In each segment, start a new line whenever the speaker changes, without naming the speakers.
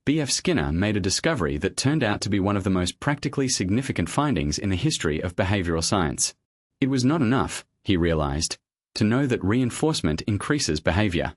B.F. Skinner made a discovery that turned out to be one of the most practically significant findings in the history of behavioral science. It was not enough, he realized, to know that reinforcement increases behavior.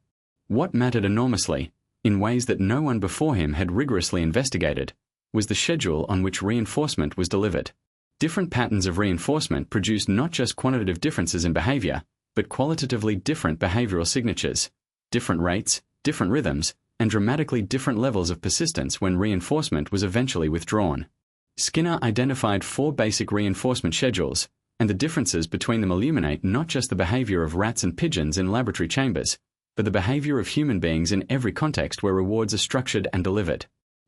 What mattered enormously, in ways that no one before him had rigorously investigated, was the schedule on which reinforcement was delivered. Different patterns of reinforcement produced not just quantitative differences in behavior, but qualitatively different behavioral signatures, different rates, different rhythms, and dramatically different levels of persistence when reinforcement was eventually withdrawn. Skinner identified 4 basic reinforcement schedules, and the differences between them illuminate not just the behavior of rats and pigeons in laboratory chambers, but the behavior of human beings in every context where rewards are structured and delivered.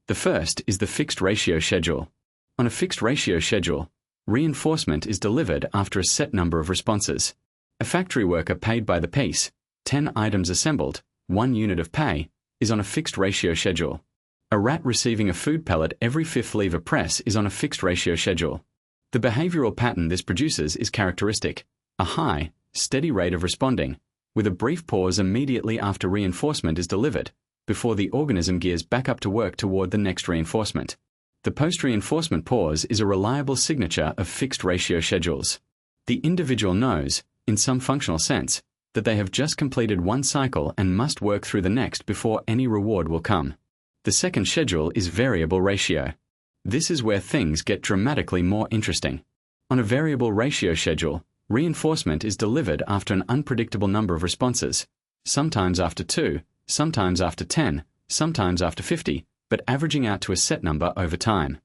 The first is the fixed ratio schedule. On a fixed ratio schedule, reinforcement is delivered after a set number of responses. A factory worker paid by the piece, 10 items assembled, 1 unit of pay, is on a fixed ratio schedule. A rat receiving a food pellet every 5th lever press is on a fixed ratio schedule. The behavioral pattern this produces is characteristic: a high, steady rate of responding, with a brief pause immediately after reinforcement is delivered, before the organism gears back up to work toward the next reinforcement. The post-reinforcement pause is a reliable signature of fixed ratio schedules. The individual knows, in some functional sense, that they have just completed one cycle and must work through the next before any reward will come. The second schedule is variable ratio. This is where things get dramatically more interesting. On a variable ratio schedule, reinforcement is delivered after an unpredictable number of responses, sometimes after 2, sometimes after 10, sometimes after 50, but averaging out to a set number over time.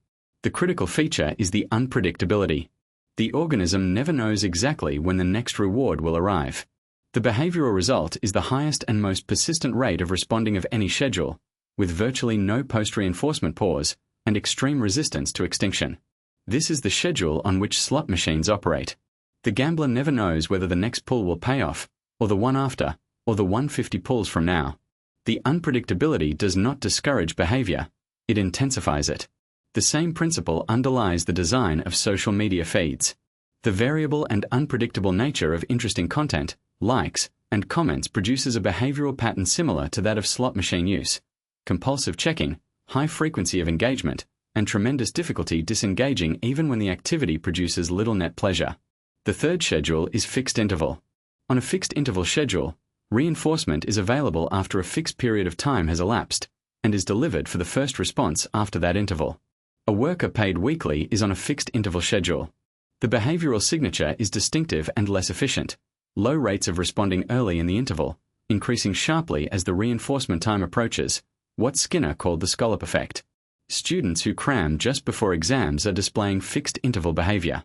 The critical feature is the unpredictability. The organism never knows exactly when the next reward will arrive. The behavioral result is the highest and most persistent rate of responding of any schedule, with virtually no post-reinforcement pause and extreme resistance to extinction. This is the schedule on which slot machines operate. The gambler never knows whether the next pull will pay off, or the one after, or the 150 pulls from now. The unpredictability does not discourage behavior, it intensifies it. The same principle underlies the design of social media feeds. The variable and unpredictable nature of interesting content, likes, and comments produces a behavioral pattern similar to that of slot machine use: compulsive checking, high frequency of engagement, and tremendous difficulty disengaging even when the activity produces little net pleasure. The third schedule is fixed interval. On a fixed interval schedule, reinforcement is available after a fixed period of time has elapsed, and is delivered for the first response after that interval. A worker paid weekly is on a fixed interval schedule. The behavioral signature is distinctive and less efficient: low rates of responding early in the interval, increasing sharply as the reinforcement time approaches, what Skinner called the scallop effect. Students who cram just before exams are displaying fixed interval behavior.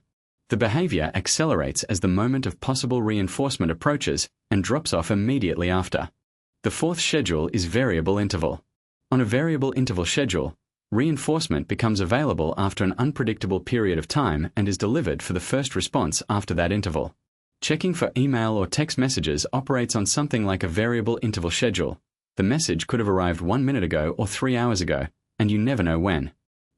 The behavior accelerates as the moment of possible reinforcement approaches and drops off immediately after. The fourth schedule is variable interval. On a variable interval schedule, reinforcement becomes available after an unpredictable period of time and is delivered for the first response after that interval. Checking for email or text messages operates on something like a variable interval schedule. The message could have arrived 1 minute ago or 3 hours ago, and you never know when.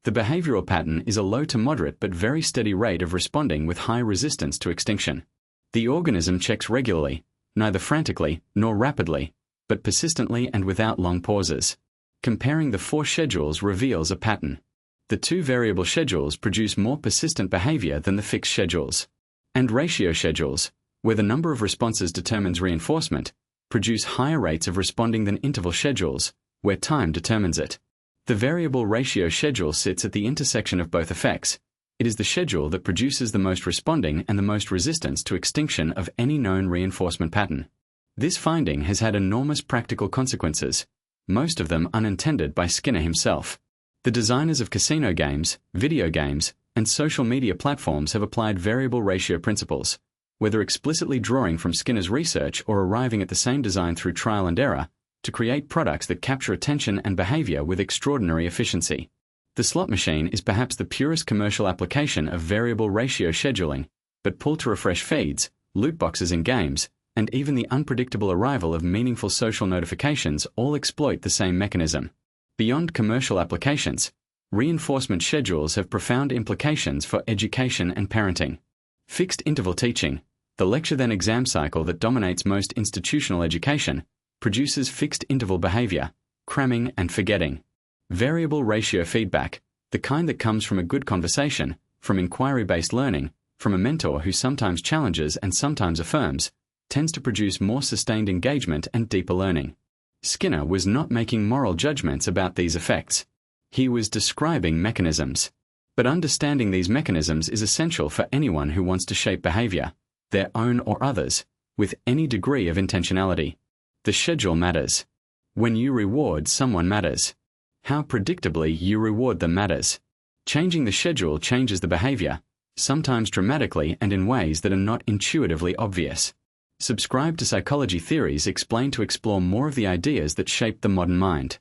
The behavioral pattern is a low to moderate but very steady rate of responding with high resistance to extinction. The organism checks regularly, neither frantically nor rapidly, but persistently and without long pauses. Comparing the 4 schedules reveals a pattern. The 2 variable schedules produce more persistent behavior than the fixed schedules. And ratio schedules, where the number of responses determines reinforcement, produce higher rates of responding than interval schedules, where time determines it. The variable ratio schedule sits at the intersection of both effects. It is the schedule that produces the most responding and the most resistance to extinction of any known reinforcement pattern. This finding has had enormous practical consequences, most of them unintended by Skinner himself. The designers of casino games, video games, and social media platforms have applied variable ratio principles, whether explicitly drawing from Skinner's research or arriving at the same design through trial and error, to create products that capture attention and behavior with extraordinary efficiency. The slot machine is perhaps the purest commercial application of variable ratio scheduling, but pull-to-refresh feeds, loot boxes in games, and even the unpredictable arrival of meaningful social notifications all exploit the same mechanism. Beyond commercial applications, reinforcement schedules have profound implications for education and parenting. Fixed interval teaching, the lecture-then-exam cycle that dominates most institutional education, produces fixed interval behavior, cramming and forgetting. Variable ratio feedback, the kind that comes from a good conversation, from inquiry-based learning, from a mentor who sometimes challenges and sometimes affirms, tends to produce more sustained engagement and deeper learning. Skinner was not making moral judgments about these effects. He was describing mechanisms. But understanding these mechanisms is essential for anyone who wants to shape behavior, their own or others, with any degree of intentionality. The schedule matters. When you reward someone matters. How predictably you reward them matters. Changing the schedule changes the behavior, sometimes dramatically and in ways that are not intuitively obvious. Subscribe to Psychology Theories Explained to explore more of the ideas that shape the modern mind.